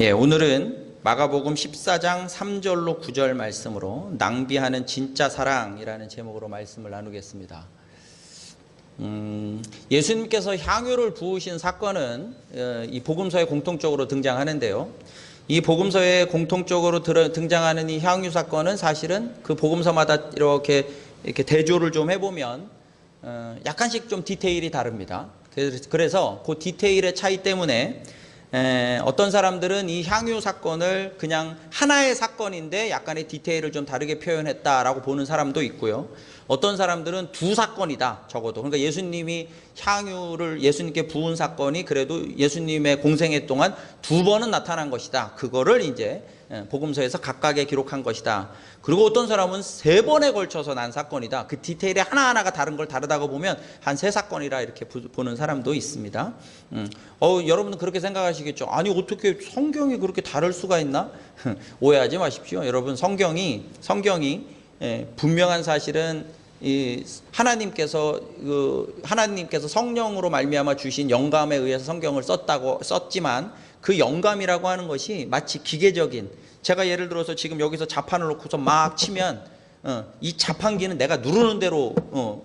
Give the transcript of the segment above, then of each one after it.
오늘은 마가복음 14장 3절로 9절 말씀으로 낭비하는 진짜 사랑이라는 제목으로 말씀을 나누겠습니다. 예수님께서 향유를 부으신 사건은 이 복음서에 공통적으로 등장하는데요. 이 복음서에 공통적으로 등장하는 이 향유 사건은 사실은 그 복음서마다 이렇게 대조를 좀 해보면 약간씩 좀 디테일이 다릅니다. 그래서 그 디테일의 차이 때문에 어떤 사람들은 이 향유 사건을 그냥 하나의 사건인데 약간의 디테일을 좀 다르게 표현했다라고 보는 사람도 있고요. 어떤 사람들은 두 사건이다, 적어도. 그러니까 예수님이 향유를 예수님께 부은 사건이 그래도 예수님의 공생애 동안 두 번은 나타난 것이다. 그거를 이제 복음서에서 각각에 기록한 것이다. 그리고 어떤 사람은 세 번에 걸쳐서 난 사건이다. 그 디테일이 하나하나가 다른 걸 다르다고 보면 한 세 사건이라 이렇게 보는 사람도 있습니다. 여러분은 그렇게 생각하시겠죠. 아니, 어떻게 성경이 그렇게 다를 수가 있나? 오해하지 마십시오. 여러분, 성경이 분명한 사실은 하나님께서 성령으로 말미암아 주신 영감에 의해서 성경을 썼지만 그 영감이라고 하는 것이 마치 기계적인, 제가 예를 들어서 지금 여기서 자판을 놓고서 막 치면 이 자판기는 내가 누르는 대로,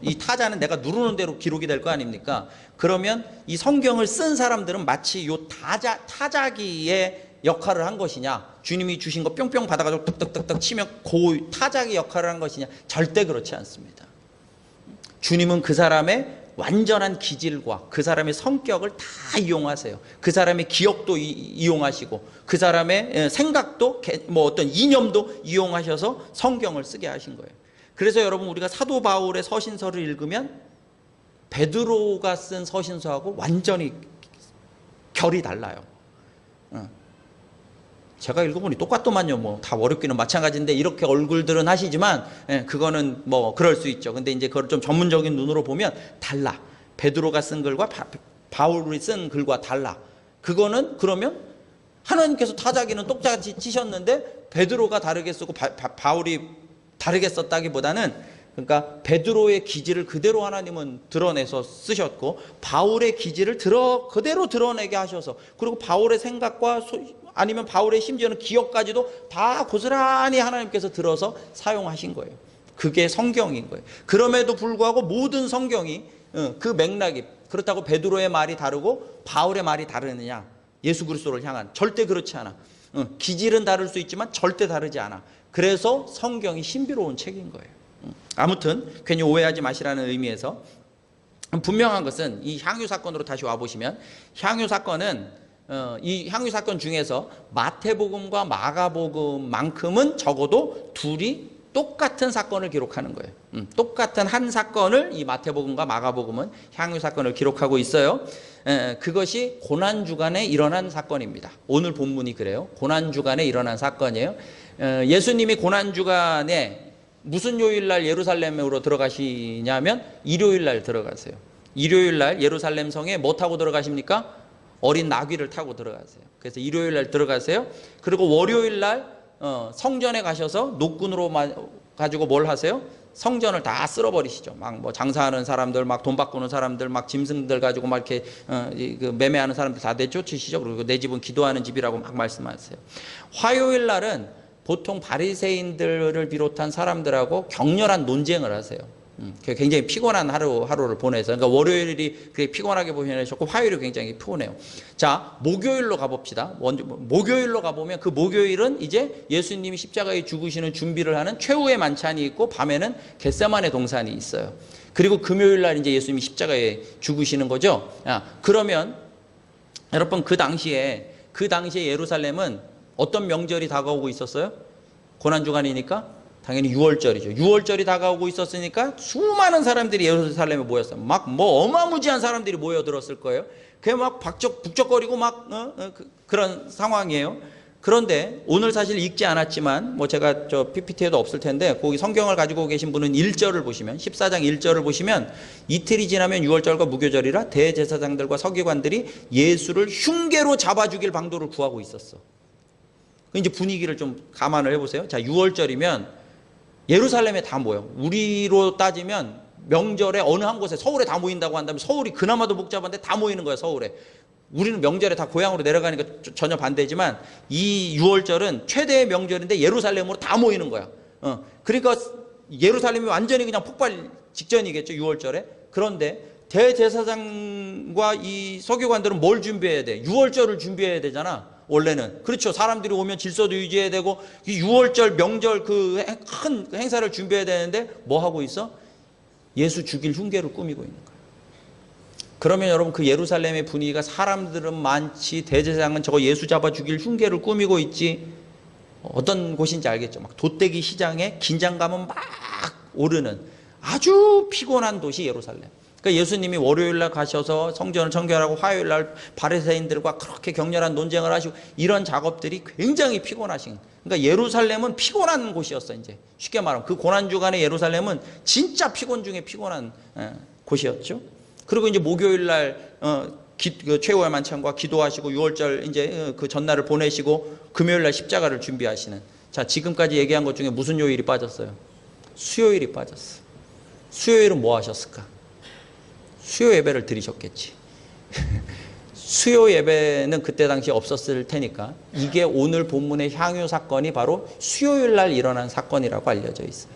이 타자는 내가 누르는 대로 기록이 될 거 아닙니까? 그러면 이 성경을 쓴 사람들은 마치 요 타자기의 역할을 한 것이냐, 주님이 주신 거 뿅뿅 받아가지고 뚝뚝뚝뚝 치면 그 타자기 역할을 한 것이냐? 절대 그렇지 않습니다. 주님은 그 사람의 완전한 기질과 그 사람의 성격을 다 이용하세요. 그 사람의 기억도 이용하시고 그 사람의 생각도, 어떤 이념도 이용하셔서 성경을 쓰게 하신 거예요. 그래서 여러분, 우리가 사도 바울의 서신서를 읽으면 베드로가 쓴 서신서하고 완전히 결이 달라요. 제가 읽어보니 똑같더만요. 다 어렵기는 마찬가지인데 이렇게 얼굴들은 하시지만 그거는 그럴 수 있죠. 근데 이제 그걸 좀 전문적인 눈으로 보면 달라. 베드로가 쓴 글과 바울이 쓴 글과 달라. 그거는 그러면 하나님께서 타자기는 똑같이 치셨는데 베드로가 다르게 쓰고 바울이 다르게 썼다기보다는, 그러니까 베드로의 기질을 그대로 하나님은 드러내서 쓰셨고 바울의 기질을 그대로 드러내게 하셔서, 그리고 바울의 생각과 아니면 바울의 심지어는 기억까지도 다 고스란히 하나님께서 들어서 사용하신 거예요. 그게 성경인 거예요. 그럼에도 불구하고 모든 성경이 그 맥락이, 그렇다고 베드로의 말이 다르고 바울의 말이 다르느냐, 예수 그리스도를 향한, 절대 그렇지 않아. 기질은 다를 수 있지만 절대 다르지 않아. 그래서 성경이 신비로운 책인 거예요. 아무튼 괜히 오해하지 마시라는 의미에서, 분명한 것은 이 향유 사건으로 다시 와보시면, 향유 사건은 이 향유 사건 중에서 마태복음과 마가복음만큼은 적어도 둘이 똑같은 사건을 기록하는 거예요. 똑같은 한 사건을 이 마태복음과 마가복음은 향유 사건을 기록하고 있어요. 그것이 고난주간에 일어난 사건입니다. 오늘 본문이 그래요. 고난주간에 일어난 사건이에요. 예수님이 고난주간에 무슨 요일날 예루살렘으로 들어가시냐면 일요일날 들어가세요. 일요일날 예루살렘 성에 뭐 타고 들어가십니까? 어린 나귀를 타고 들어가세요. 그래서 일요일날 들어가세요. 그리고 월요일날 성전에 가셔서 노끈으로 가지고 뭘 하세요? 성전을 다 쓸어버리시죠. 막 장사하는 사람들, 막 돈 바꾸는 사람들, 막 짐승들 가지고 막 이렇게 매매하는 사람들 다 내쫓으시죠. 그리고 내 집은 기도하는 집이라고 막 말씀하세요. 화요일날은 보통 바리새인들을 비롯한 사람들하고 격렬한 논쟁을 하세요. 굉장히 피곤한 하루를 보내서, 그러니까 월요일이 그렇게 피곤하게 보내셨고 화요일이 굉장히 피곤해요. 자, 목요일로 가봅시다. 목요일로 가보면 그 목요일은 이제 예수님이 십자가에 죽으시는 준비를 하는 최후의 만찬이 있고, 밤에는 겟세마네 동산이 있어요. 그리고 금요일날 이제 예수님이 십자가에 죽으시는 거죠. 그러면 여러분, 그 당시에 예루살렘은 어떤 명절이 다가오고 있었어요? 고난주간이니까 당연히 6월절이죠. 6월절이 다가오고 있었으니까 수많은 사람들이 예루살렘에 모였어요. 막 어마무지한 사람들이 모여들었을 거예요. 그게 막 북적거리고 막 그런 상황이에요. 그런데 오늘 사실 읽지 않았지만 제가 PPT에도 없을 텐데, 거기 성경을 가지고 계신 분은 1절을 보시면, 14장 1절을 보시면, 이틀이 지나면 6월절과 무교절이라 대제사장들과 서기관들이 예수를 흉계로 잡아 죽일 방도를 구하고 있었어. 이제 분위기를 좀 감안을 해보세요. 자, 6월절이면 예루살렘에 다 모여. 우리로 따지면 명절에 어느 한 곳에, 서울에 다 모인다고 한다면 서울이 그나마도 복잡한데 다 모이는 거야, 서울에. 우리는 명절에 다 고향으로 내려가니까 전혀 반대지만 이 유월절은 최대의 명절인데 예루살렘으로 다 모이는 거야. 그러니까 예루살렘이 완전히 그냥 폭발 직전이겠죠, 유월절에. 그런데 대제사장과 이 서기관들은 뭘 준비해야 돼? 유월절을 준비해야 되잖아, 원래는. 그렇죠. 사람들이 오면 질서도 유지해야 되고, 이 유월절 명절 그 큰 행사를 준비해야 되는데 뭐 하고 있어? 예수 죽일 흉계를 꾸미고 있는 거야. 그러면 여러분, 그 예루살렘의 분위기가, 사람들은 많지, 대제사장은 저거 예수 잡아 죽일 흉계를 꾸미고 있지, 어떤 곳인지 알겠죠? 막 돛대기 시장에 긴장감은 막 오르는 아주 피곤한 도시 예루살렘. 그러니까 예수님이 월요일날 가셔서 성전을 청결하고 화요일날 바리새인들과 그렇게 격렬한 논쟁을 하시고, 이런 작업들이 굉장히 피곤하신. 그러니까 예루살렘은 피곤한 곳이었어. 이제 쉽게 말하면 그 고난 주간의 예루살렘은 진짜 피곤 중에 피곤한 곳이었죠. 그리고 이제 목요일날 그 최후의 만찬과 기도하시고, 유월절 이제 그 전날을 보내시고, 금요일날 십자가를 준비하시는. 자, 지금까지 얘기한 것 중에 무슨 요일이 빠졌어요? 수요일이 빠졌어. 수요일은 뭐 하셨을까? 수요 예배를 드리셨겠지. 수요 예배는 그때 당시 없었을 테니까, 이게 오늘 본문의 향유 사건이 바로 수요일 날 일어난 사건이라고 알려져 있어요.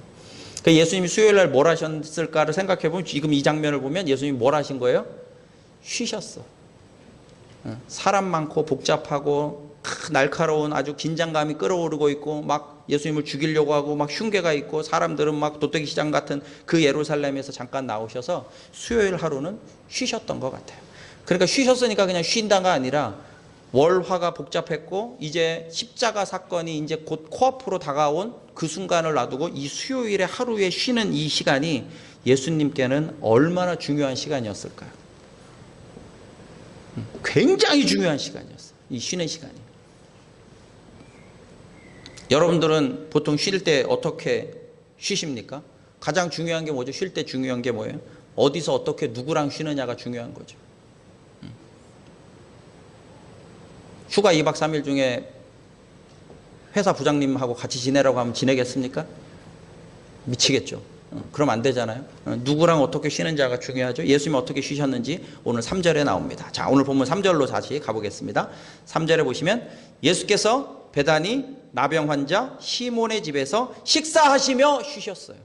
그러니까 예수님이 수요일 날 뭘 하셨을까를 생각해 보면, 지금 이 장면을 보면 예수님이 뭘 하신 거예요? 쉬셨어. 사람 많고 복잡하고 날카로운 아주 긴장감이 끌어오르고 있고, 막 예수님을 죽이려고 하고 막 흉계가 있고, 사람들은 막 돛대기 시장 같은 그 예루살렘에서 잠깐 나오셔서 수요일 하루는 쉬셨던 것 같아요. 그러니까 쉬셨으니까 그냥 쉰다가 아니라, 월화가 복잡했고 이제 십자가 사건이 이제 곧 코앞으로 다가온 그 순간을 놔두고 이 수요일에 하루에 쉬는 이 시간이 예수님께는 얼마나 중요한 시간이었을까요? 굉장히 중요한 시간이었어요, 이 쉬는 시간이. 여러분들은 보통 쉴 때 어떻게 쉬십니까? 가장 중요한 게 뭐죠? 쉴 때 중요한 게 뭐예요? 어디서 어떻게 누구랑 쉬느냐가 중요한 거죠. 휴가 2박 3일 중에 회사 부장님하고 같이 지내라고 하면 지내겠습니까? 미치겠죠. 그럼 안 되잖아요. 누구랑 어떻게 쉬는지가 중요하죠. 예수님이 어떻게 쉬셨는지 오늘 3절에 나옵니다. 자, 오늘 본문 3절로 다시 가보겠습니다. 3절에 보시면, 예수께서 베다니 나병 환자 시몬의 집에서 식사하시며 쉬셨어요.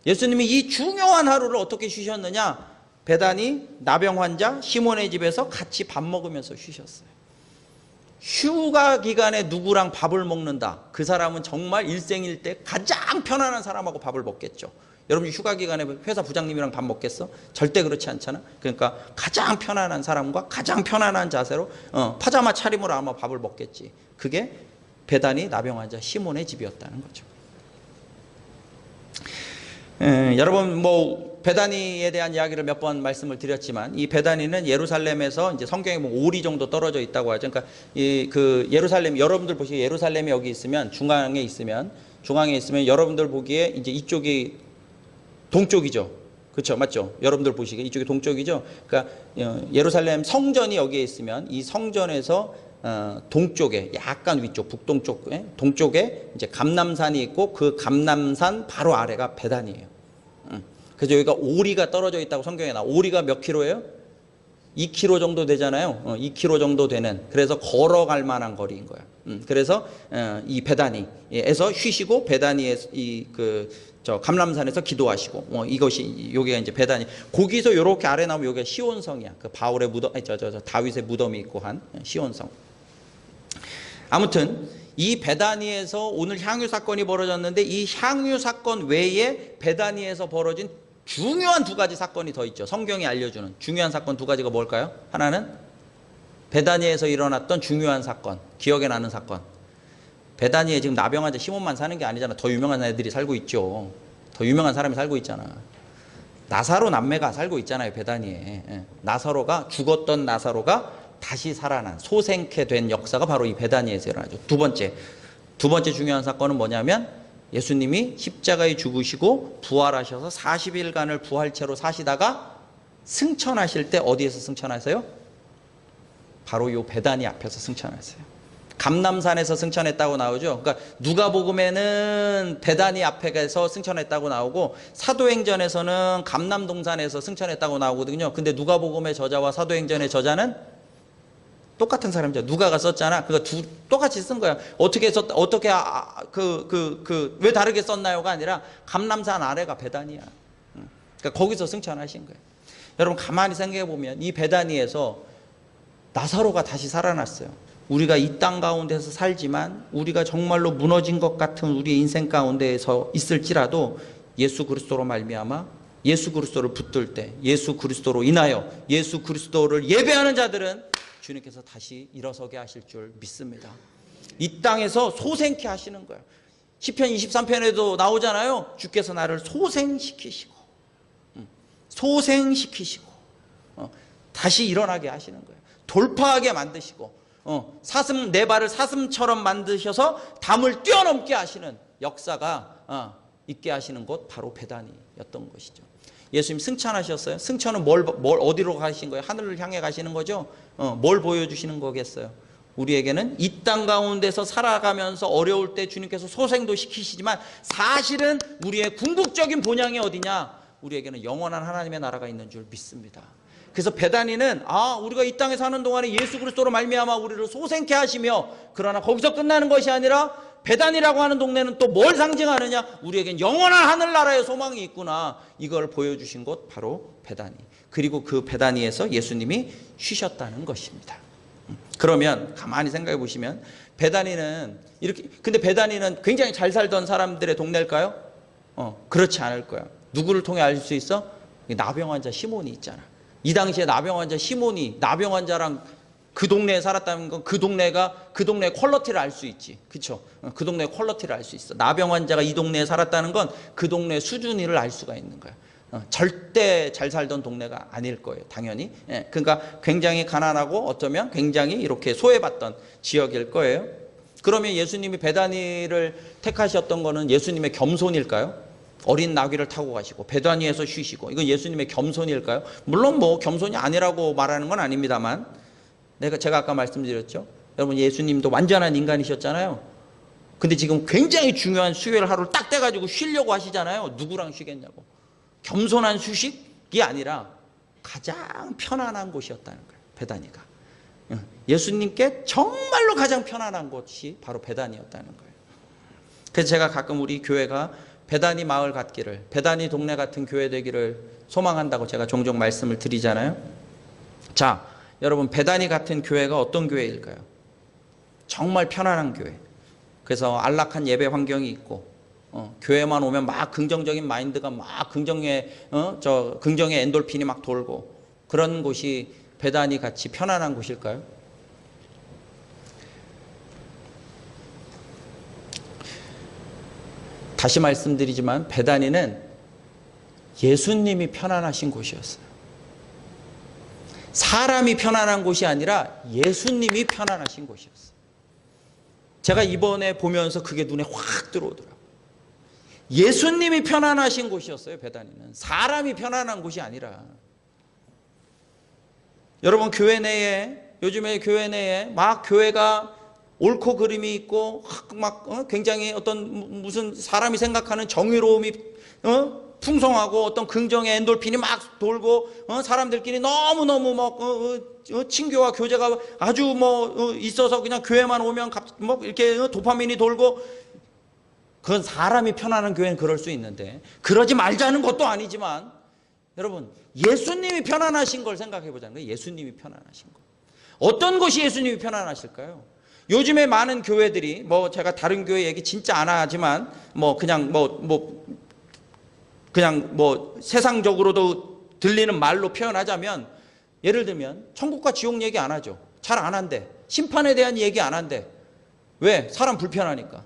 예수님이 이 중요한 하루를 어떻게 쉬셨느냐? 베다니 나병 환자 시몬의 집에서 같이 밥 먹으면서 쉬셨어요. 휴가 기간에 누구랑 밥을 먹는다, 그 사람은 정말 일생일대 가장 편안한 사람하고 밥을 먹겠죠. 여러분, 휴가 기간에 회사 부장님이랑 밥 먹겠어? 절대 그렇지 않잖아. 그러니까 가장 편안한 사람과 가장 편안한 자세로 파자마 차림으로 아마 밥을 먹겠지. 그게 베다니 나병 환자 시몬의 집이었다는 거죠. 여러분, 뭐 베다니에 대한 이야기를 몇 번 말씀을 드렸지만, 이 베다니는 예루살렘에서 이제 성경에 보면 5리 정도 떨어져 있다고 하죠. 그러니까 그 예루살렘, 여러분들 보시기에 예루살렘이 여기 있으면, 중앙에 있으면 여러분들 보기에 이제 이쪽이 동쪽이죠. 그렇죠, 맞죠? 여러분들 보시기에 이쪽이 동쪽이죠. 그러니까 예루살렘 성전이 여기에 있으면, 이 성전에서 동쪽에, 약간 위쪽, 북동쪽, 동쪽에 이제 감람산이 있고, 그 감람산 바로 아래가 베단이에요. 그래서 여기가 오리가 떨어져 있다고 성경에 나와. 오리가 몇 킬로예요? 2km 정도 되잖아요. 2km 정도 되는, 그래서 걸어갈 만한 거리인 거야. 그래서 이 베다니에서 쉬시고, 베다니에 저 감람산에서 기도하시고, 이것이 여기가 이제 베다니. 거기서 이렇게 아래 나오면 여기가 시온성이야. 그 바울의 무덤, 다윗의 무덤이 있고 한 시온성. 아무튼 이 베다니에서 오늘 향유 사건이 벌어졌는데, 이 향유 사건 외에 베다니에서 벌어진 중요한 두 가지 사건이 더 있죠. 성경이 알려주는 중요한 사건 두 가지가 뭘까요? 하나는 베다니에서 일어났던 중요한 사건, 기억에 나는 사건. 베다니에 지금 나병 환자 시몬만 사는 게 아니잖아. 더 유명한 애들이 살고 있죠. 더 유명한 사람이 살고 있잖아. 나사로 남매가 살고 있잖아요, 베다니에. 나사로가, 죽었던 나사로가 다시 살아난, 소생케 된 역사가 바로 이 베다니에서 일어나죠. 두 번째 중요한 사건은 뭐냐면, 예수님이 십자가에 죽으시고 부활하셔서 40일간을 부활체로 사시다가 승천하실 때 어디에서 승천하세요? 바로 이 베다니 앞에서 승천하세요. 감람산에서 승천했다고 나오죠. 그러니까 누가복음에는 베다니 앞에 가서 승천했다고 나오고 사도행전에서는 감람동산에서 승천했다고 나오거든요. 근데 누가복음의 저자와 사도행전의 저자는 똑같은 사람이죠. 누가가 썼잖아. 그거 똑같이 쓴 거야. 어떻게 왜 다르게 썼나요가 아니라 감람산 아래가 베다니야. 그러니까 거기서 승천하신 거예요. 여러분 가만히 생각해 보면 이 베다니에서 나사로가 다시 살아났어요. 우리가 이 땅 가운데서 살지만 우리가 정말로 무너진 것 같은 우리의 인생 가운데에서 있을지라도 예수 그리스도로 말미암아 예수 그리스도를 붙들 때 예수 그리스도로 인하여 예수 그리스도를 예배하는 자들은 주님께서 다시 일어서게 하실 줄 믿습니다. 이 땅에서 소생케 하시는 거예요. 시편 23편에도 나오잖아요. 주께서 나를 소생시키시고 다시 일어나게 하시는 거예요. 돌파하게 만드시고 내 발을 사슴처럼 만드셔서 담을 뛰어넘게 하시는 역사가 있게 하시는 곳 바로 베다니였던 것이죠. 예수님 승천하셨어요. 승천은 어디로 가신 거예요? 하늘을 향해 가시는 거죠. 뭘 보여주시는 거겠어요? 우리에게는 이 땅 가운데서 살아가면서 어려울 때 주님께서 소생도 시키시지만 사실은 우리의 궁극적인 본향이 어디냐? 우리에게는 영원한 하나님의 나라가 있는 줄 믿습니다. 그래서 베다니는 우리가 이 땅에 사는 동안에 예수 그리스도로 말미암아 우리를 소생케 하시며, 그러나 거기서 끝나는 것이 아니라 베다니라고 하는 동네는 또 뭘 상징하느냐? 우리에겐 영원한 하늘나라의 소망이 있구나. 이걸 보여주신 곳 바로 베다니. 그리고 그 베다니에서 예수님이 쉬셨다는 것입니다. 그러면 가만히 생각해 보시면 근데 베다니는 굉장히 잘 살던 사람들의 동네일까요? 그렇지 않을 거야. 누구를 통해 알 수 있어? 나병 환자 시몬이 있잖아. 이 당시에 나병 환자 시몬이 나병 환자랑 그 동네에 살았다는 건 그 동네의 퀄리티를 알 수 있지. 그렇죠? 그 동네의 퀄리티를 알 수 있어. 나병 환자가 이 동네에 살았다는 건 그 동네의 수준을 알 수가 있는 거야. 절대 잘 살던 동네가 아닐 거예요. 당연히. 그러니까 굉장히 가난하고 어쩌면 굉장히 이렇게 소외받던 지역일 거예요. 그러면 예수님이 베다니를 택하셨던 거는 예수님의 겸손일까요? 어린 나귀를 타고 가시고 베다니에서 쉬시고, 이건 예수님의 겸손일까요? 물론 겸손이 아니라고 말하는 건 아닙니다만, 제가 아까 말씀드렸죠. 여러분 예수님도 완전한 인간이셨잖아요. 근데 지금 굉장히 중요한 수요일 하루를 딱 떼가지고 쉬려고 하시잖아요. 누구랑 쉬겠냐고. 겸손한 휴식이 아니라 가장 편안한 곳이었다는 거예요. 베다니가. 예수님께 정말로 가장 편안한 곳이 바로 베다니였다는 거예요. 그래서 제가 가끔 우리 교회가 베다니 마을 같기를, 베다니 동네 같은 교회 되기를 소망한다고 제가 종종 말씀을 드리잖아요. 자, 여러분 베다니 같은 교회가 어떤 교회일까요? 정말 편안한 교회. 그래서 안락한 예배 환경이 있고, 교회만 오면 막 긍정적인 마인드가 막 긍정의 엔돌핀이 막 돌고, 그런 곳이 베다니 같이 편안한 곳일까요? 다시 말씀드리지만 베다니는 예수님이 편안하신 곳이었어요. 사람이 편안한 곳이 아니라 예수님이 편안하신 곳이었어요. 제가 이번에 보면서 그게 눈에 확 들어오더라고요. 예수님이 편안하신 곳이었어요. 베다니는 사람이 편안한 곳이 아니라. 여러분 요즘에 교회 내에 막 교회가 옳고 그름이 있고 굉장히 어떤 무슨 사람이 생각하는 정의로움이 풍성하고 어떤 긍정의 엔돌핀이 막 돌고 사람들끼리 너무너무 친교와 교제가 아주 있어서 그냥 교회만 오면 이렇게 도파민이 돌고, 그건 사람이 편안한 교회는 그럴 수 있는데 그러지 말자는 것도 아니지만, 여러분 예수님이 편안하신 걸 생각해 보자는 거예요. 예수님이 편안하신 거. 어떤 것이 예수님이 편안하실까요? 요즘에 많은 교회들이 제가 다른 교회 얘기 진짜 안 하지만 그냥 세상적으로도 들리는 말로 표현하자면, 예를 들면 천국과 지옥 얘기 안 하죠. 잘 안 한대. 심판에 대한 얘기 안 한대. 왜? 사람 불편하니까.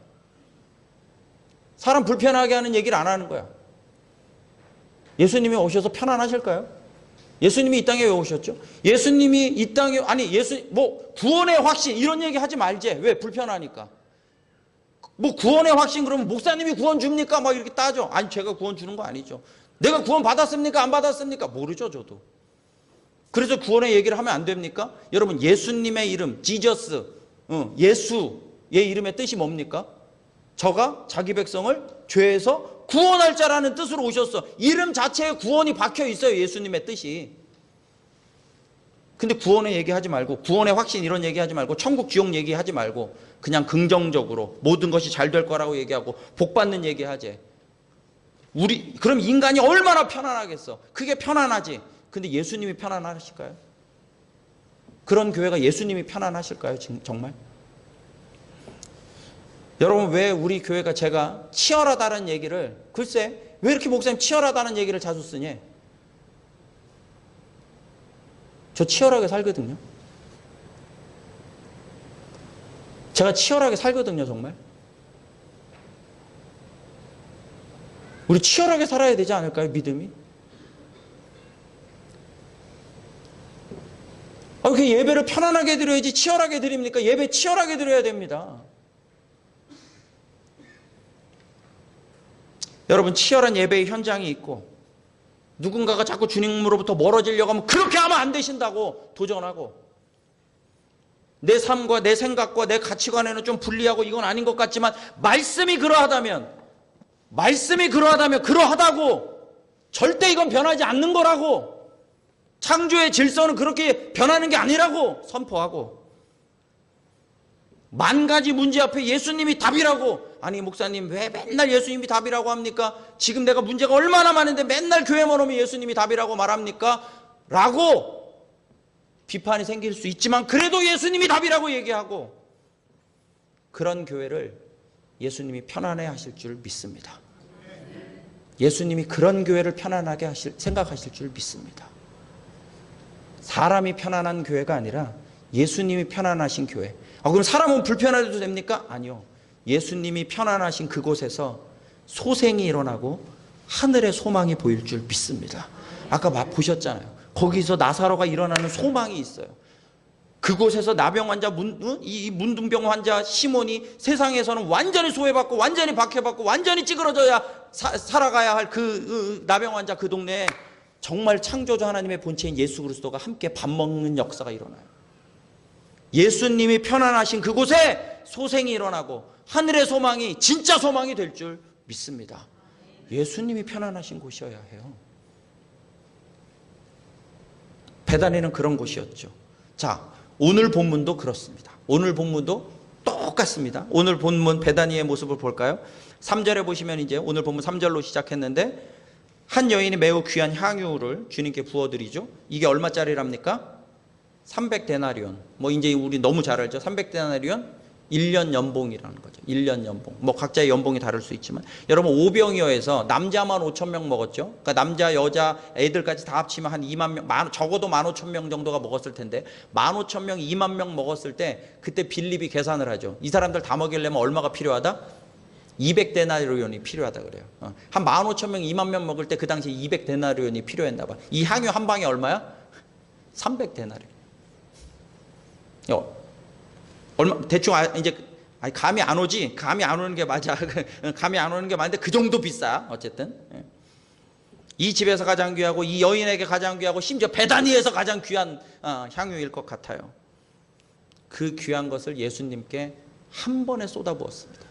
사람 불편하게 하는 얘기를 안 하는 거야. 예수님이 오셔서 편안하실까요? 예수님이 이 땅에 왜 오셨죠? 예수님이 이 땅에, 구원의 확신 이런 얘기 하지 말지. 왜? 불편하니까. 구원의 확신 그러면 목사님이 구원 줍니까? 이렇게 따져. 아니, 제가 구원 주는 거 아니죠. 내가 구원 받았습니까? 안 받았습니까? 모르죠, 저도. 그래서 구원의 얘기를 하면 안 됩니까? 여러분, 예수님의 이름, 지저스, 예수의 이름의 뜻이 뭡니까? 저가 자기 백성을 죄에서 구원할 자라는 뜻으로 오셨어. 이름 자체에 구원이 박혀 있어요. 예수님의 뜻이. 근데 구원의 얘기하지 말고, 구원의 확신 이런 얘기하지 말고, 천국 지옥 얘기하지 말고, 그냥 긍정적으로 모든 것이 잘 될 거라고 얘기하고 복 받는 얘기하지. 그럼 인간이 얼마나 편안하겠어. 그게 편안하지. 근데 예수님이 편안하실까요? 그런 교회가 예수님이 편안하실까요? 정말? 여러분, 왜 우리 교회가 제가 치열하다는 얘기를, 글쎄 왜 이렇게 목사님 치열하다는 얘기를 자주 쓰니? 저 치열하게 살거든요. 제가 치열하게 살거든요. 정말. 우리 치열하게 살아야 되지 않을까요? 믿음이? 그 예배를 편안하게 드려야지 치열하게 드립니까? 예배 치열하게 드려야 됩니다. 여러분, 치열한 예배의 현장이 있고 누군가가 자꾸 주님으로부터 멀어지려고 하면 그렇게 하면 안 되신다고 도전하고, 내 삶과 내 생각과 내 가치관에는 좀 불리하고 이건 아닌 것 같지만 말씀이 그러하다면 그러하다고, 절대 이건 변하지 않는 거라고, 창조의 질서는 그렇게 변하는 게 아니라고 선포하고, 만 가지 문제 앞에 예수님이 답이라고. 아니 목사님 왜 맨날 예수님이 답이라고 합니까? 지금 내가 문제가 얼마나 많은데 맨날 교회만 오면 예수님이 답이라고 말합니까? 라고 비판이 생길 수 있지만 그래도 예수님이 답이라고 얘기하고, 그런 교회를 예수님이 편안해 하실 줄 믿습니다. 예수님이 그런 교회를 편안하게 생각하실 줄 믿습니다. 사람이 편안한 교회가 아니라 예수님이 편안하신 교회. 그럼 사람은 불편해도 됩니까? 아니요. 예수님이 편안하신 그곳에서 소생이 일어나고 하늘의 소망이 보일 줄 믿습니다. 아까 보셨잖아요. 거기서 나사로가 일어나는 소망이 있어요. 그곳에서 나병 환자, 이 문둥병 환자 시몬이 세상에서는 완전히 소외받고 완전히 박해받고 완전히 찌그러져야 살아가야 할 그 나병 환자 그 동네에 정말 창조주 하나님의 본체인 예수 그리스도가 함께 밥 먹는 역사가 일어나요. 예수님이 편안하신 그곳에 소생이 일어나고 하늘의 소망이 진짜 소망이 될 줄 믿습니다. 예수님이 편안하신 곳이어야 해요. 베다니는 그런 곳이었죠. 자, 오늘 본문도 그렇습니다. 오늘 본문도 똑같습니다. 오늘 본문 베다니의 모습을 볼까요? 3절에 보시면 이제 오늘 본문 3절로 시작했는데, 한 여인이 매우 귀한 향유를 주님께 부어드리죠. 이게 얼마짜리랍니까? 300데나리온. 이제 우리 너무 잘 알죠. 300데나리온 1년 연봉이라는 거죠. 1년 연봉. 각자의 연봉이 다를 수 있지만, 여러분 오병이어에서 남자만 5,000명 먹었죠. 그러니까 남자, 여자, 애들까지 다 합치면 한 2만 명, 적어도 15,000명 정도가 먹었을 텐데, 15,000명, 2만 명 먹었을 때 그때 빌립이 계산을 하죠. 이 사람들 다 먹이려면 얼마가 필요하다? 200데나리온이 필요하다 그래요. 한 15,000명, 2만 명 먹을 때 그 당시 200데나리온이 필요했나 봐. 이 향유 한 방에 얼마야? 300데나리온. 얼마 대충 이제 감이 안 오지. 감이 안 오는 게 맞아. 감이 안 오는 게 맞는데 그 정도 비싸. 어쨌든 이 집에서 가장 귀하고 이 여인에게 가장 귀하고 심지어 베다니에서 가장 귀한 향유일 것 같아요. 그 귀한 것을 예수님께 한 번에 쏟아부었습니다.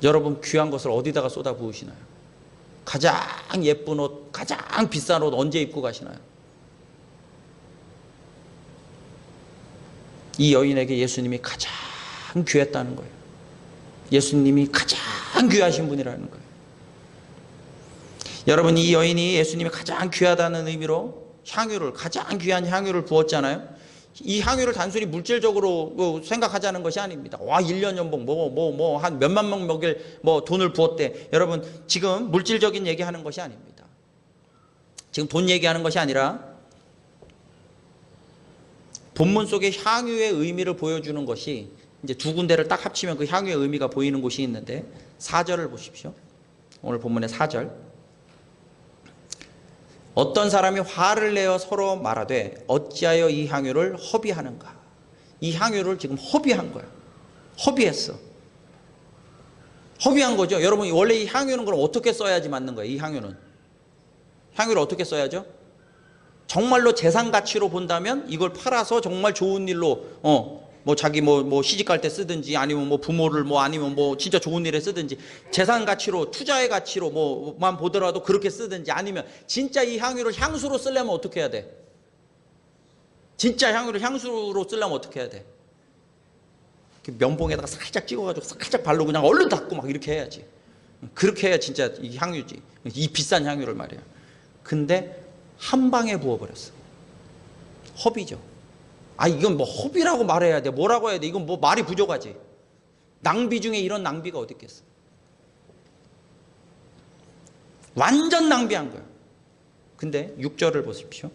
여러분, 귀한 것을 어디다가 쏟아부으시나요? 가장 예쁜 옷, 가장 비싼 옷 언제 입고 가시나요? 이 여인에게 예수님이 가장 귀했다는 거예요. 예수님이 가장 귀하신 분이라는 거예요. 여러분, 이 여인이 예수님이 가장 귀하다는 의미로 가장 귀한 향유를 부었잖아요. 이 향유를 단순히 물질적으로 생각하자는 것이 아닙니다. 1년 연봉 한 몇만 명 먹일 돈을 부었대. 여러분, 지금 물질적인 얘기하는 것이 아닙니다. 지금 돈 얘기하는 것이 아니라 본문 속에 향유의 의미를 보여주는 것이 이제 두 군데를 딱 합치면 그 향유의 의미가 보이는 곳이 있는데, 4절을 보십시오. 오늘 본문의 4절. 어떤 사람이 화를 내어 서로 말하되 어찌하여 이 향유를 허비하는가. 이 향유를 지금 허비한 거야. 허비했어. 허비한 거죠. 여러분, 원래 이 향유는 그럼 어떻게 써야지 맞는 거예요? 이 향유를 어떻게 써야죠? 정말로 재산 가치로 본다면 이걸 팔아서 정말 좋은 일로 뭐 자기 뭐 시집 갈 때 쓰든지 아니면 뭐 부모를 뭐 아니면 뭐 진짜 좋은 일에 쓰든지 재산 가치로 투자의 가치로 뭐만 보더라도 그렇게 쓰든지 아니면 진짜 이 향유를 향수로 쓰려면 어떻게 해야 돼? 진짜 향수로 쓰려면 어떻게 해야 돼? 면봉에다가 살짝 찍어가지고 살짝 바르고 그냥 얼른 닦고 막 이렇게 해야지. 그렇게 해야 진짜 이 향유지. 이 비싼 향유를 말이야. 근데 한 방에 부어버렸어. 허비죠. 이건 뭐 허비라고 말해야 돼. 뭐라고 해야 돼. 이건 뭐 말이 부족하지. 낭비 중에 이런 낭비가 어디 있겠어. 완전 낭비한 거야. 근데 6절을 보십시오.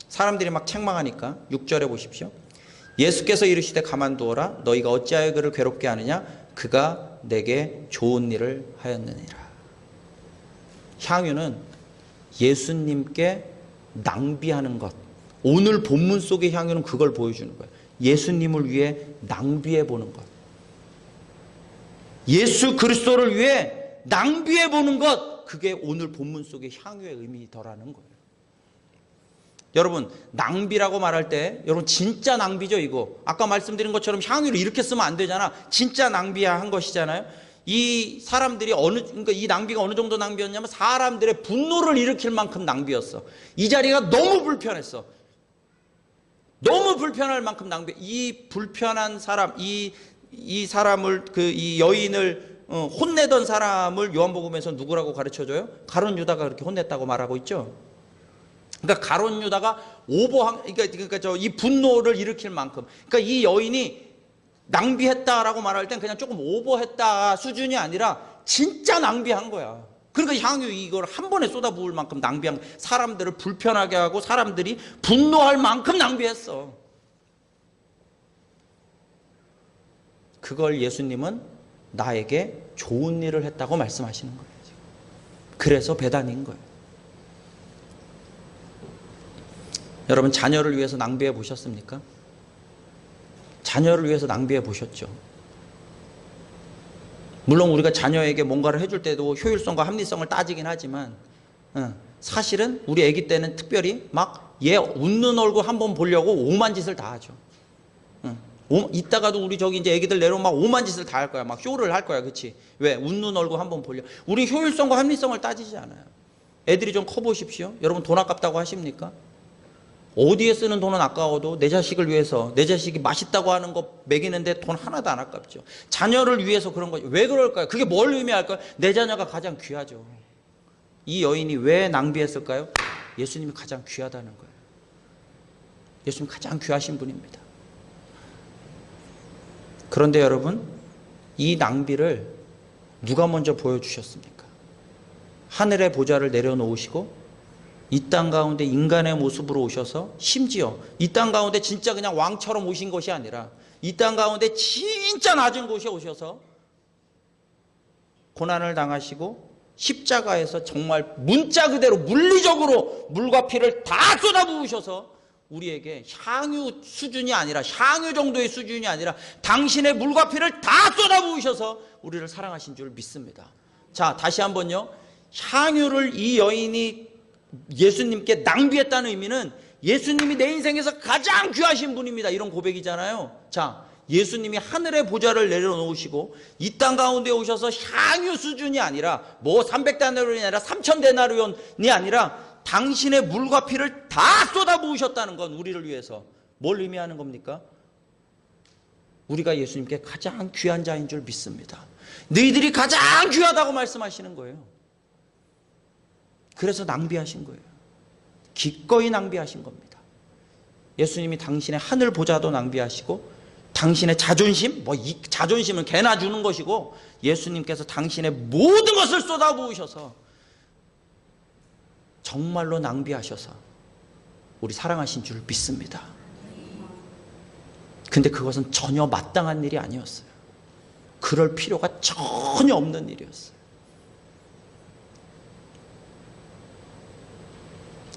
사람들이 막 책망하니까 6절에 보십시오. 예수께서 이르시되 가만두어라. 너희가 어찌하여 그를 괴롭게 하느냐. 그가 내게 좋은 일을 하였느니라. 향유는 예수님께 낭비하는 것. 오늘 본문 속의 향유는 그걸 보여주는 거예요. 예수님을 위해 낭비해 보는 것. 예수 그리스도를 위해 낭비해 보는 것. 그게 오늘 본문 속의 향유의 의미더라는 거예요. 여러분, 낭비라고 말할 때 여러분 진짜 낭비죠 이거. 아까 말씀드린 것처럼 향유를 이렇게 쓰면 안 되잖아. 진짜 낭비한 것이잖아요. 이 사람들이 그러니까 이 낭비가 어느 정도 낭비였냐면 사람들의 분노를 일으킬 만큼 낭비였어. 이 자리가 너무 불편했어. 너무 불편할 만큼 낭비. 이 불편한 사람, 이 사람을 이 여인을 혼내던 사람을 요한복음에서 누구라고 가르쳐줘요? 가룟 유다가 그렇게 혼냈다고 말하고 있죠. 그러니까 가룟 유다가 그러니까 이 분노를 일으킬 만큼. 그러니까 이 여인이 낭비했다라고 말할 땐 그냥 조금 오버했다 수준이 아니라 진짜 낭비한 거야. 그러니까 향유 이걸 한 번에 쏟아부을 만큼 낭비한, 사람들을 불편하게 하고 사람들이 분노할 만큼 낭비했어. 그걸 예수님은 나에게 좋은 일을 했다고 말씀하시는 거예요. 그래서 배단인 거예요. 여러분, 자녀를 위해서 낭비해 보셨습니까? 자녀를 위해서 낭비해 보셨죠? 물론 우리가 자녀에게 뭔가를 해줄 때도 효율성과 합리성을 따지긴 하지만 사실은 우리 아기 때는 특별히 막 얘 웃는 얼굴 한번 보려고 오만 짓을 다 하죠. 이따가도 우리 저기 이제 아기들 내려오면 막 오만 짓을 다 할 거야. 막 쇼를 할 거야. 그치? 왜? 웃는 얼굴 한번 보려. 우리 효율성과 합리성을 따지지 않아요. 애들이 좀 커보십시오. 여러분 돈 아깝다고 하십니까? 어디에 쓰는 돈은 아까워도 내 자식을 위해서, 내 자식이 맛있다고 하는 거 먹이는데 돈 하나도 안 아깝죠. 자녀를 위해서 그런 거죠. 왜 그럴까요? 그게 뭘 의미할까요? 내 자녀가 가장 귀하죠. 이 여인이 왜 낭비했을까요? 예수님이 가장 귀하다는 거예요. 예수님 가장 귀하신 분입니다. 그런데 여러분, 이 낭비를 누가 먼저 보여주셨습니까? 하늘의 보좌를 내려놓으시고 이 땅 가운데 인간의 모습으로 오셔서, 심지어 이 땅 가운데 진짜 그냥 왕처럼 오신 것이 아니라 이 땅 가운데 진짜 낮은 곳에 오셔서 고난을 당하시고 십자가에서 정말 문자 그대로 물리적으로 물과 피를 다 쏟아부으셔서 우리에게 향유 수준이 아니라, 향유 정도의 수준이 아니라 당신의 물과 피를 다 쏟아부으셔서 우리를 사랑하신 줄 믿습니다. 자, 다시 한번요. 향유를 이 여인이 예수님께 낭비했다는 의미는 예수님이 내 인생에서 가장 귀하신 분입니다. 이런 고백이잖아요. 자, 예수님이 하늘의 보좌를 내려놓으시고 이 땅 가운데 오셔서 향유 수준이 아니라 뭐 300데나리온이 아니라 3000데나리온이 아니라 당신의 물과 피를 다 쏟아부으셨다는 건 우리를 위해서 뭘 의미하는 겁니까? 우리가 예수님께 가장 귀한 자인 줄 믿습니다. 너희들이 가장 귀하다고 말씀하시는 거예요. 그래서 낭비하신 거예요. 기꺼이 낭비하신 겁니다. 예수님이 당신의 하늘 보좌도 낭비하시고 당신의 자존심, 이 자존심은 개나 주는 것이고 예수님께서 당신의 모든 것을 쏟아부으셔서 정말로 낭비하셔서 우리 사랑하신 줄 믿습니다. 근데 그것은 전혀 마땅한 일이 아니었어요. 그럴 필요가 전혀 없는 일이었어요.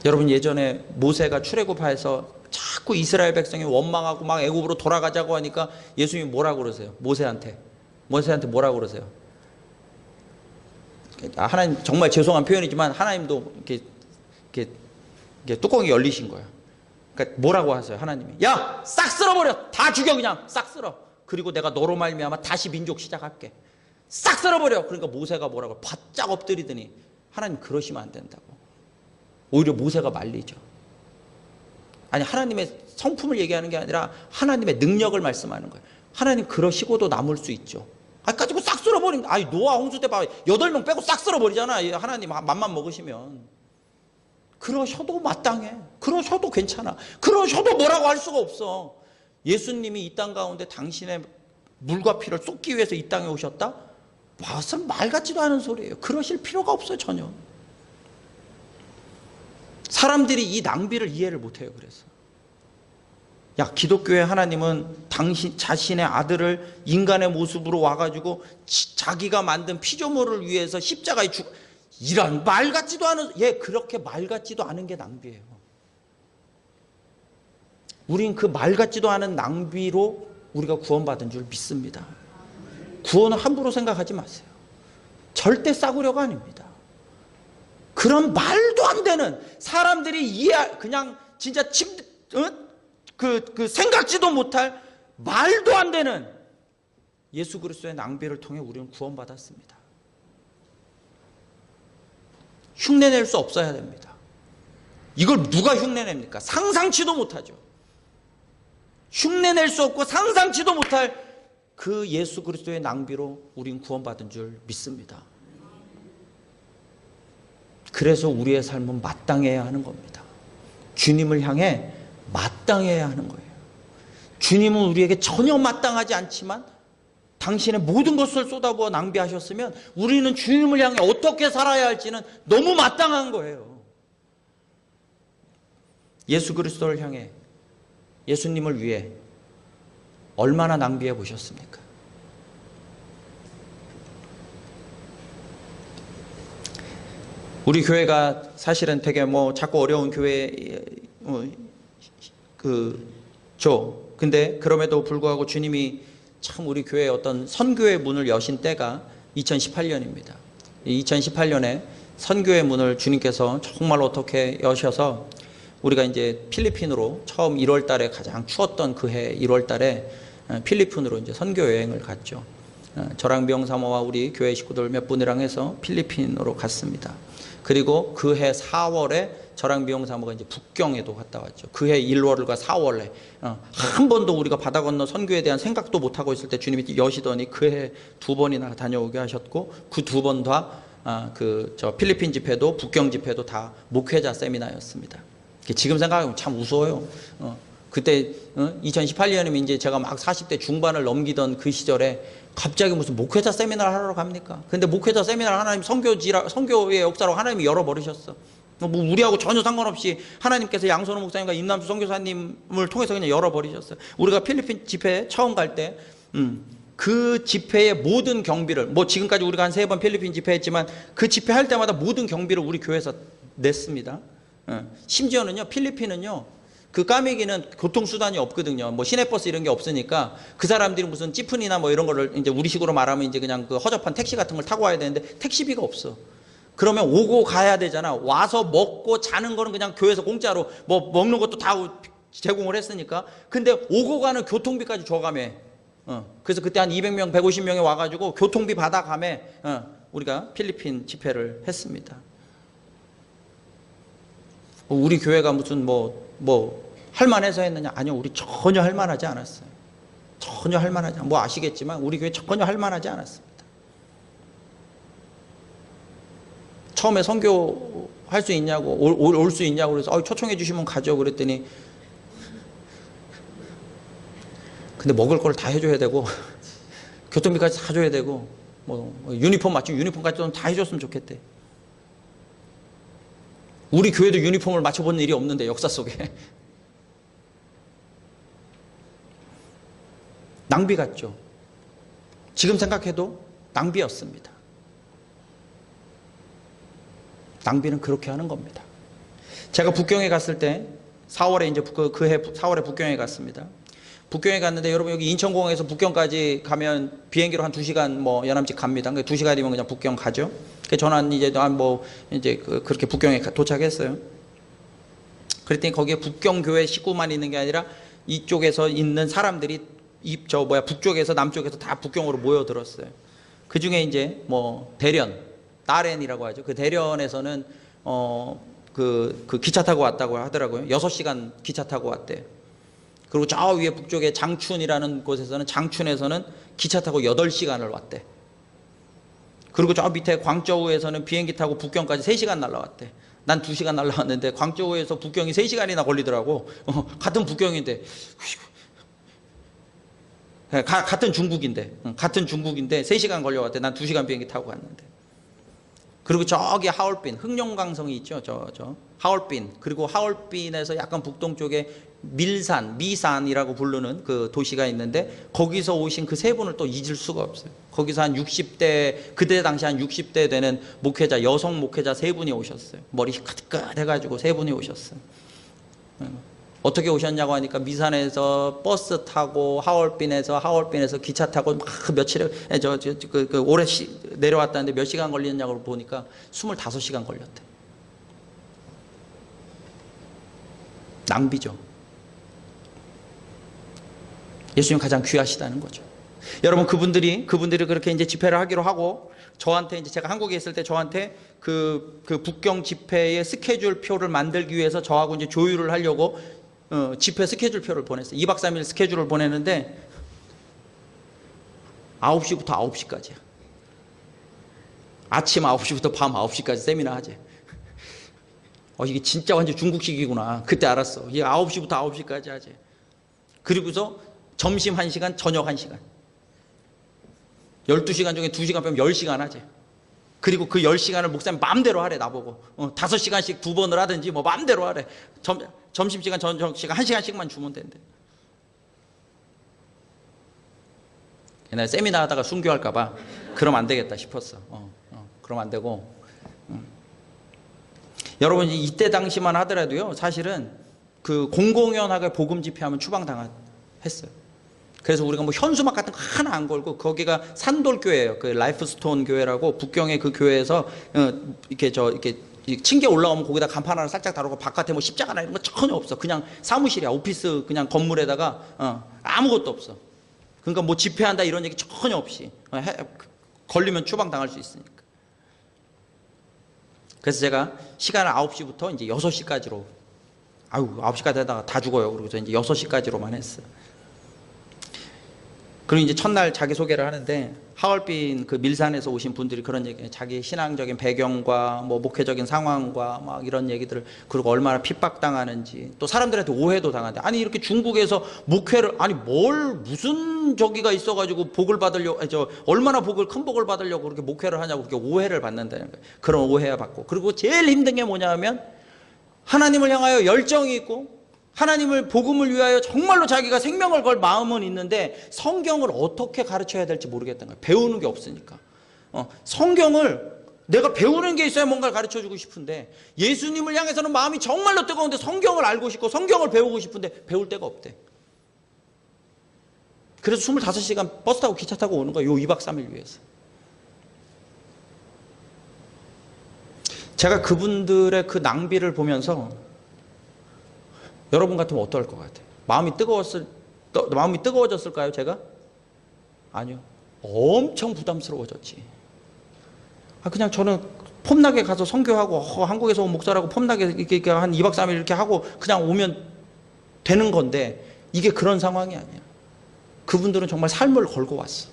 여러분, 예전에 모세가 출애굽해서 자꾸 이스라엘 백성이 원망하고 막 애굽으로 돌아가자고 하니까 예수님이 뭐라고 그러세요? 모세한테 뭐라고 그러세요? 하나님, 정말 죄송한 표현이지만 하나님도 이렇게 이게 뚜껑이 열리신 거예요. 그러니까 뭐라고 하세요? 하나님이 야, 싹 쓸어버려. 다 죽여. 그냥 싹 쓸어. 그리고 내가 너로 말미암아 다시 민족 시작할게. 싹 쓸어버려. 그러니까 모세가 뭐라고 바짝 엎드리더니 하나님 그러시면 안 된다고. 오히려 모세가 말리죠. 아니, 하나님의 성품을 얘기하는 게 아니라 하나님의 능력을 말씀하는 거예요. 하나님 그러시고도 남을 수 있죠. 아니, 가지고 싹 쓸어버리면, 아니, 노아 홍수 때 봐. 8명 빼고 싹 쓸어버리잖아. 하나님 맘만 먹으시면. 그러셔도 마땅해. 그러셔도 괜찮아. 그러셔도 뭐라고 할 수가 없어. 예수님이 이 땅 가운데 당신의 물과 피를 쏟기 위해서 이 땅에 오셨다? 무슨 말 같지도 않은 소리예요. 그러실 필요가 없어요, 전혀. 사람들이 이 낭비를 이해를 못해요. 그래서 야, 기독교의 하나님은 당신 자신의 아들을 인간의 모습으로 와가지고 자기가 만든 피조물을 위해서 십자가에 이런 말 같지도 않은, 그렇게 말 같지도 않은 게 낭비예요. 우린 그 말 같지도 않은 낭비로 우리가 구원받은 줄 믿습니다. 구원을 함부로 생각하지 마세요. 절대 싸구려가 아닙니다. 그런 말도 안 되는, 사람들이 그냥 진짜 그 생각지도 못할 말도 안 되는 예수 그리스도의 낭비를 통해 우리는 구원받았습니다. 흉내낼 수 없어야 됩니다. 이걸 누가 흉내냅니까? 상상치도 못하죠. 흉내낼 수 없고 상상치도 못할 그 예수 그리스도의 낭비로 우린 구원받은 줄 믿습니다. 그래서 우리의 삶은 마땅해야 하는 겁니다. 주님을 향해 마땅해야 하는 거예요. 주님은 우리에게 전혀 마땅하지 않지만 당신의 모든 것을 쏟아부어 낭비하셨으면 우리는 주님을 향해 어떻게 살아야 할지는 너무 마땅한 거예요. 예수 그리스도를 향해, 예수님을 위해 얼마나 낭비해 보셨습니까? 우리 교회가 사실은 되게 자꾸 어려운 근데 그럼에도 불구하고 주님이 참 우리 교회에 어떤 선교의 문을 여신 때가 2018년입니다. 2018년에 선교의 문을 주님께서 정말 어떻게 여셔서 우리가 이제 필리핀으로 처음 1월 달에 가장 추웠던 그 해 1월 달에 필리핀으로 이제 선교 여행을 갔죠. 저랑 명사모와 우리 교회 식구들 몇 분이랑 해서 필리핀으로 갔습니다. 그리고 그 해 4월에 저랑 미용사모가 이제 북경에도 갔다 왔죠. 그 해 1월과 4월에 한 번도 우리가 바다 건너 선교에 대한 생각도 못 하고 있을 때 주님이 여시더니 그 해 2번이나 다녀오게 하셨고, 그 2번 다 저 필리핀 집회도 북경 집회도 다 목회자 세미나였습니다. 지금 생각하면 참 우스워요. 그때 2018년이면 이제 제가 막 40대 중반을 넘기던 그 시절에 갑자기 무슨 목회자 세미나를 하러 갑니까? 근데 목회자 세미나를 하나님 선교의 역사로 하나님이 열어버리셨어. 뭐 우리하고 전혀 상관없이 하나님께서 양선호 목사님과 임남수 선교사님을 통해서 그냥 열어버리셨어요. 우리가 필리핀 집회 처음 갈 때 그 집회의 모든 경비를, 지금까지 우리가 한 3번 필리핀 집회했지만 그 집회할 때마다 모든 경비를 우리 교회에서 냈습니다. 심지어는요, 필리핀은요, 그 까메기는 교통수단이 없거든요. 시내버스 이런 게 없으니까 그 사람들이 무슨 찌푼이나 이런 거를 이제 우리식으로 말하면 이제 그냥 그 허접한 택시 같은 걸 타고 와야 되는데 택시비가 없어. 그러면 오고 가야 되잖아. 와서 먹고 자는 거는 그냥 교회에서 공짜로 먹는 것도 다 제공을 했으니까. 근데 오고 가는 교통비까지 줘가며. 그래서 그때 한 200명, 150명이 와가지고 교통비 받아가며 우리가 필리핀 집회를 했습니다. 우리 교회가 무슨 할만해서 했느냐? 아니요, 우리 전혀 할만하지 않았어요. 전혀 할만하지 않아요. 아시겠지만 우리 교회 전혀 할만하지 않았습니다. 처음에 선교 할 수 있냐고, 올 수 있냐고 그래서 초청해 주시면 가죠 그랬더니, 근데 먹을 걸 다 해줘야 되고 교통비까지 다 줘야 되고 유니폼 맞추면 유니폼까지 좀 다 해줬으면 좋겠대. 우리 교회도 유니폼을 맞춰본 일이 없는데 역사 속에 낭비 같죠. 지금 생각해도 낭비였습니다. 낭비는 그렇게 하는 겁니다. 제가 북경에 갔을 때 4월에 이제 그해 4월에 북경에 갔습니다. 북경에 갔는데 여러분 여기 인천공항에서 북경까지 가면 비행기로 한 2시간 연함직 갑니다. 그러니까 2시간이면 그냥 북경 가죠. 저는 이제 그렇게 북경에 도착했어요. 그랬더니 거기에 북경교회 식구만 있는 게 아니라 이쪽에서 있는 사람들이 북쪽에서 남쪽에서 다 북경으로 모여들었어요. 그 중에 이제 뭐 대련, 따렌이라고 하죠. 그 대련에서는 그 기차 타고 왔다고 하더라고요. 6시간 기차 타고 왔대요. 그리고 저 위에 북쪽에 장춘이라는 곳에서는, 장춘에서는 기차 타고 8시간을 왔대. 그리고 저 밑에 광저우에서는 비행기 타고 북경까지 3시간 날라왔대. 난 2시간 날라왔는데 광저우에서 북경이 3시간이나 걸리더라고. 같은 북경인데, 같은 중국인데 3시간 걸려왔대. 난 2시간 비행기 타고 갔는데. 그리고 저기 하얼빈, 흑룡강성이 있죠. 저 하얼빈. 그리고 하얼빈에서 약간 북동쪽에 미산이라고 부르는 그 도시가 있는데, 거기서 오신 그 세 분을 또 잊을 수가 없어요. 거기서 한 60대, 그때 당시 한 60대 되는 목회자, 여성 목회자 세 분이 오셨어요. 머리 까득까득 해가지고 세 분이 오셨어요. 어떻게 오셨냐고 하니까 미산에서 버스 타고 하얼빈에서 기차 타고 막 며칠에 오래 내려왔다는데 몇 시간 걸리느냐고 보니까 25시간 걸렸대. 낭비죠. 예수님 가장 귀하시다는 거죠. 여러분, 그분들이 그렇게 이제 집회를 하기로 하고, 저한테 이제 제가 한국에 있을 때 저한테 그 북경 집회의 스케줄표를 만들기 위해서 저하고 이제 조율을 하려고 집회 스케줄표를 보냈어요. 2박 3일 스케줄을 보냈는데 9시부터 9시까지야. 아침 9시부터 밤 9시까지 세미나 하재. 이게 진짜 완전 중국식이구나. 그때 알았어. 이게 9시부터 9시까지 하재. 그리고서 점심 1시간, 저녁 1시간. 12시간 중에 2시간 빼면 10시간 하재. 그리고 그 10시간을 목사님 마음대로 하래, 나보고. 5시간씩 2번을 하든지 뭐 마음대로 하래. 점심시간, 저녁시간 1시간씩만 주면 된대. 옛날에 세미나 하다가 순교할까봐 그러면 안 되겠다 싶었어. 그러면 안 되고. 여러분, 이때 당시만 하더라도요, 사실은 그 공공연하게 복음 집회하면 추방당했어요. 그래서 우리가 뭐 현수막 같은 거 하나 안 걸고, 거기가 산돌교회예요. 그 라이프스톤 교회라고 북경의 그 교회에서 이렇게 층계 올라오면 거기다 간판 하나 살짝 다루고, 바깥에 뭐 십자가나 이런 거 전혀 없어. 그냥 사무실이야. 오피스 그냥 건물에다가 아무것도 없어. 그러니까 뭐 집회한다 이런 얘기 전혀 없이, 걸리면 추방당할 수 있으니까. 그래서 제가 시간을 9시부터 이제 6시까지로, 9시까지 하다가 다 죽어요. 그래서 이제 6시까지로만 했어요. 그리고 이제 첫날 자기소개를 하는데, 하얼빈 그 밀산에서 오신 분들이 그런 얘기해요. 자기 신앙적인 배경과 뭐 목회적인 상황과 막 이런 얘기들을, 그리고 얼마나 핍박당하는지, 또 사람들한테 오해도 당하는데, 아니 이렇게 중국에서 목회를, 아니 무슨 저기가 있어가지고 복을 받으려고, 얼마나 큰 복을 받으려고 그렇게 목회를 하냐고 그렇게 오해를 받는다는 거예요. 그런 오해를 받고, 그리고 제일 힘든 게 뭐냐 하면, 하나님을 향하여 열정이 있고 하나님을 복음을 위하여 정말로 자기가 생명을 걸 마음은 있는데 성경을 어떻게 가르쳐야 될지 모르겠다는 거예요. 배우는 게 없으니까. 성경을 내가 배우는 게 있어야 뭔가를 가르쳐주고 싶은데, 예수님을 향해서는 마음이 정말로 뜨거운데 성경을 알고 싶고 성경을 배우고 싶은데 배울 데가 없대. 그래서 25시간 버스 타고 기차 타고 오는 거예요. 요 2박 3일 위해서. 제가 그분들의 그 낭비를 보면서 여러분 같으면 어떨 것 같아요? 마음이 뜨거워졌을까요, 제가? 아니요. 엄청 부담스러워졌지. 그냥 저는 폼나게 가서 선교하고, 한국에서 온 목사라고 폼나게 이렇게 한 2박 3일 이렇게 하고 그냥 오면 되는 건데, 이게 그런 상황이 아니야. 그분들은 정말 삶을 걸고 왔어.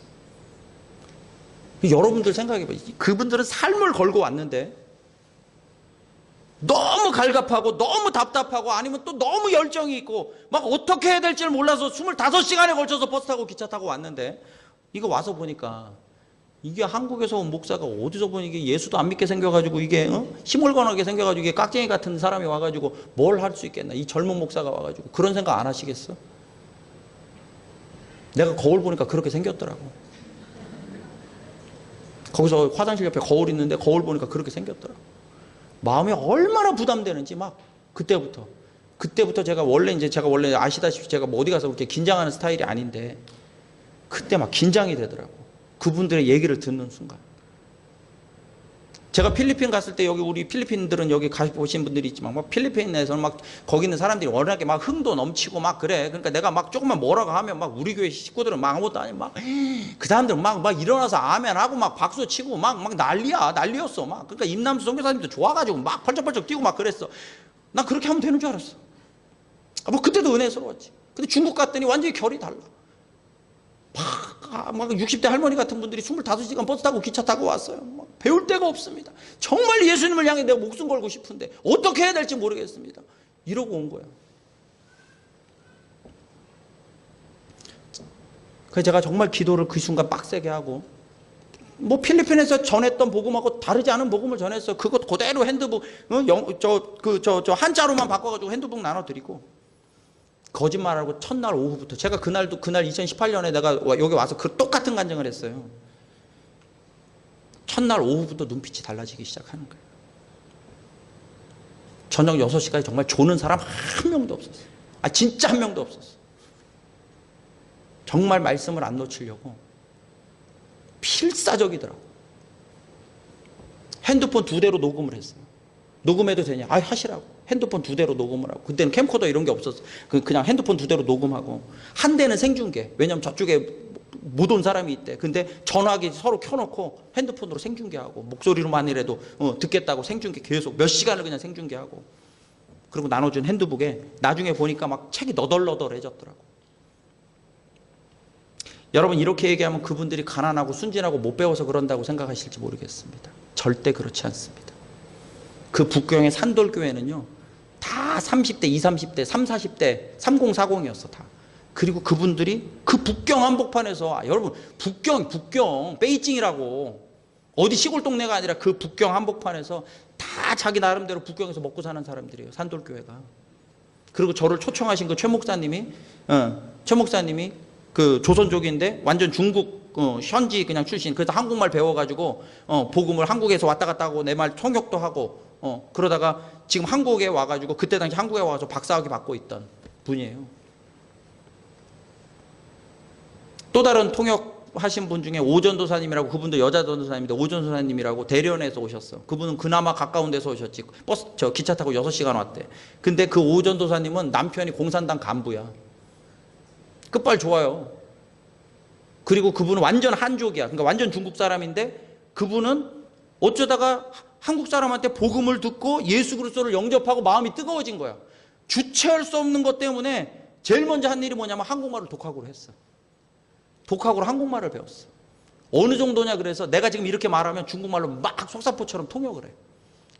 여러분들 생각해봐. 그분들은 삶을 걸고 왔는데, 너무 갈갑하고 너무 답답하고 아니면 또 너무 열정이 있고 막 어떻게 해야 될지를 몰라서 25시간에 걸쳐서 버스 타고 기차 타고 왔는데, 이거 와서 보니까 이게 한국에서 온 목사가 어디서 보니 이게 예수도 안 믿게 생겨가지고, 이게 시몰건하게 생겨가지고 이게 깍쟁이 같은 사람이 와가지고 뭘 할 수 있겠나, 이 젊은 목사가 와가지고. 그런 생각 안 하시겠어? 내가 거울 보니까 그렇게 생겼더라고. 거기서 화장실 옆에 거울 있는데 거울 보니까 그렇게 생겼더라고. 마음이 얼마나 부담되는지 막 그때부터 제가 원래 아시다시피 제가 뭐 어디 가서 그렇게 긴장하는 스타일이 아닌데, 그때 막 긴장이 되더라고. 그분들의 얘기를 듣는 순간. 제가 필리핀 갔을 때 여기 우리 필리핀들은 여기 가보신 분들이 있지만 막 필리핀에서는 막 거기 있는 사람들이 워낙에 막 흥도 넘치고 막 그래. 그러니까 내가 막 조금만 뭐라고 하면 막 우리 교회 식구들은 막 아무것도 아니고 막 그 사람들은 막 일어나서 아멘 하고 막 박수 치고 막 난리였어. 막 그러니까 임남수 선교사님도 좋아가지고 막 펄쩍펄쩍 뛰고 막 그랬어. 난 그렇게 하면 되는 줄 알았어. 뭐 그때도 은혜스러웠지. 근데 중국 갔더니 완전히 결이 달라. 막 60대 할머니 같은 분들이 25시간 버스 타고 기차 타고 왔어요. 막 배울 데가 없습니다. 정말 예수님을 향해 내가 목숨 걸고 싶은데 어떻게 해야 될지 모르겠습니다. 이러고 온 거예요. 그래서 제가 정말 기도를 그 순간 빡세게 하고 뭐 필리핀에서 전했던 복음하고 다르지 않은 복음을 전했어요. 그것 그대로 핸드북 한자로만 바꿔가지고 핸드북 나눠드리고 거짓말하고 첫날 오후부터 제가 그날 2018년에 내가 여기 와서 그 똑같은 간증을 했어요. 첫날 오후부터 눈빛이 달라지기 시작하는 거예요. 저녁 6시까지 정말 조는 사람 한 명도 없었어요. 진짜 한 명도 없었어요. 정말 말씀을 안 놓치려고 필사적이더라고. 핸드폰 2대로 녹음을 했어요. 녹음해도 되냐? 하시라고. 핸드폰 2대로 녹음을 하고. 그때는 캠코더 이런 게 없었어. 그냥 핸드폰 2대로 녹음하고. 한 대는 생중계. 왜냐면 저쪽에 못 온 사람이 있대. 근데 전화기 서로 켜놓고 핸드폰으로 생중계하고. 목소리로만이라도 듣겠다고 생중계 계속 몇 시간을 그냥 생중계하고. 그리고 나눠준 핸드북에 나중에 보니까 막 책이 너덜너덜해졌더라고. 여러분 이렇게 얘기하면 그분들이 가난하고 순진하고 못 배워서 그런다고 생각하실지 모르겠습니다. 절대 그렇지 않습니다. 그 북경의 산돌교회는요. 다 30대, 20, 30대, 30, 40대, 30, 40이었어 다. 그리고 그분들이 그 북경 한복판에서 여러분 북경 베이징이라고 어디 시골 동네가 아니라 그 북경 한복판에서 다 자기 나름대로 북경에서 먹고 사는 사람들이에요. 산돌교회가. 그리고 저를 초청하신 그 최 목사님이 그 조선족인데 완전 중국 현지 그냥 출신. 그래서 한국말 배워가지고 복음을 한국에서 왔다 갔다 하고 내 말 통역도 하고 그러다가 지금 한국에 와가지고 그때 당시 한국에 와서 박사학위 받고 있던 분이에요. 또 다른 통역하신 분 중에 오전도사님이라고, 그분도 여자 전도사님인데 오전도사님이라고 대련에서 오셨어. 그분은 그나마 가까운 데서 오셨지. 기차 타고 6시간 왔대. 근데 그 오전도사님은 남편이 공산당 간부야. 끝발 좋아요. 그리고 그분은 완전 한족이야. 그러니까 완전 중국 사람인데 그분은 어쩌다가 한국 사람한테 복음을 듣고 예수 그리스도를 영접하고 마음이 뜨거워진 거야. 주체할 수 없는 것 때문에 제일 먼저 한 일이 뭐냐면 한국말을 독학으로 했어. 독학으로 한국말을 배웠어. 어느 정도냐 그래서 내가 지금 이렇게 말하면 중국말로 막 속사포처럼 통역을 해.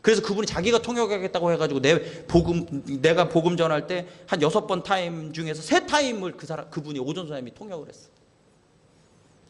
그래서 그분이 자기가 통역하겠다고 해가지고 내가 복음 전할 때 한 6번 타임 중에서 3타임을 그분이 오전도사님이 통역을 했어.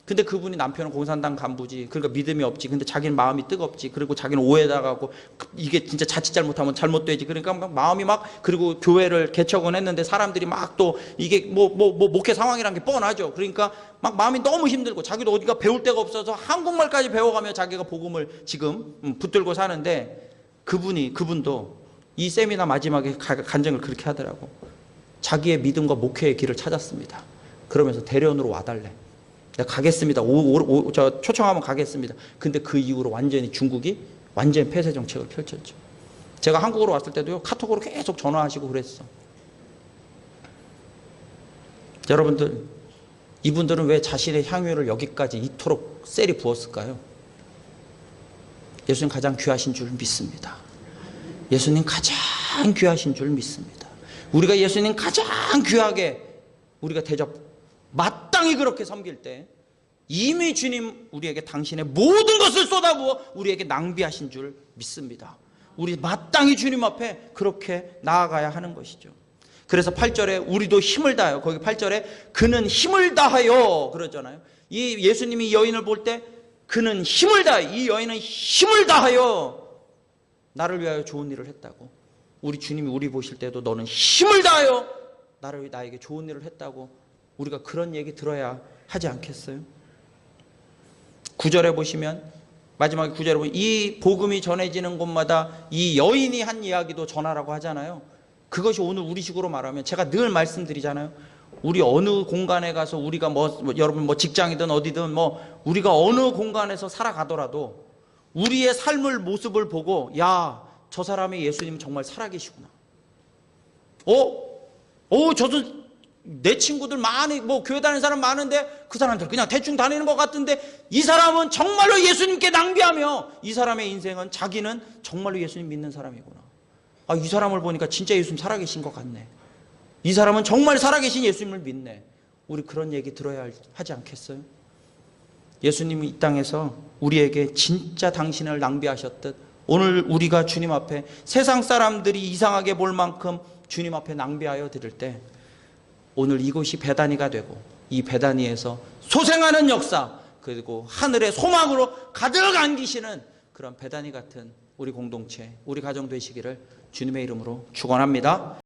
근데 그분이 남편은 공산당 간부지. 그러니까 믿음이 없지. 근데 자기는 마음이 뜨겁지. 그리고 자기는 오해당하고 이게 진짜 자칫 잘못하면 잘못되지. 그러니까 막 마음이 막, 그리고 교회를 개척은 했는데 사람들이 막 또 이게 목회 상황이란 게 뻔하죠. 그러니까 막 마음이 너무 힘들고 자기도 어디가 배울 데가 없어서 한국말까지 배워가며 자기가 복음을 지금 붙들고 사는데 그분도 이 세미나 마지막에 간증을 그렇게 하더라고. 자기의 믿음과 목회의 길을 찾았습니다. 그러면서 대련으로 와달래. 내가 가겠습니다. 저 초청하면 가겠습니다. 근데 그 이후로 완전히 중국이 완전히 폐쇄 정책을 펼쳤죠. 제가 한국으로 왔을 때도요, 카톡으로 계속 전화하시고 그랬어. 여러분들, 이분들은 왜 자신의 향유를 여기까지 이토록 셀이 부었을까요? 예수님 가장 귀하신 줄 믿습니다. 예수님 가장 귀하신 줄 믿습니다. 우리가 예수님 가장 귀하게 우리가 마땅히 그렇게 섬길 때 이미 주님 우리에게 당신의 모든 것을 쏟아부어 우리에게 낭비하신 줄 믿습니다. 우리 마땅히 주님 앞에 그렇게 나아가야 하는 것이죠. 그래서 8절에 우리도 힘을 다하여, 거기 8절에 그는 힘을 다하여 그러잖아요. 이 예수님이 이 여인을 볼 때 그는 힘을 다하여, 이 여인은 힘을 다하여 나를 위하여 좋은 일을 했다고. 우리 주님이 우리 보실 때도 너는 힘을 다하여 나에게 좋은 일을 했다고 우리가 그런 얘기 들어야 하지 않겠어요? 9절에 보시면, 마지막에 9절에 보면 이 복음이 전해지는 곳마다 이 여인이 한 이야기도 전하라고 하잖아요. 그것이 오늘 우리식으로 말하면, 제가 늘 말씀드리잖아요. 우리 어느 공간에 가서 우리가 여러분 직장이든 어디든 우리가 어느 공간에서 살아가더라도 우리의 삶을 모습을 보고 야, 저 사람의 예수님 정말 살아계시구나. 저도 내 친구들 많이 뭐 교회 다니는 사람 많은데 그 사람들 그냥 대충 다니는 것 같은데 이 사람은 정말로 예수님께 낭비하며 이 사람의 인생은 자기는 정말로 예수님 믿는 사람이구나. 이 사람을 보니까 진짜 예수님 살아계신 것 같네. 이 사람은 정말 살아계신 예수님을 믿네. 우리 그런 얘기 들어야 하지 않겠어요? 예수님이 이 땅에서 우리에게 진짜 당신을 낭비하셨듯 오늘 우리가 주님 앞에 세상 사람들이 이상하게 볼 만큼 주님 앞에 낭비하여 드릴 때 오늘 이곳이 베다니가 되고 이 베다니에서 소생하는 역사 그리고 하늘의 소망으로 가득 안기시는 그런 베다니 같은 우리 공동체, 우리 가정 되시기를 주님의 이름으로 축원합니다.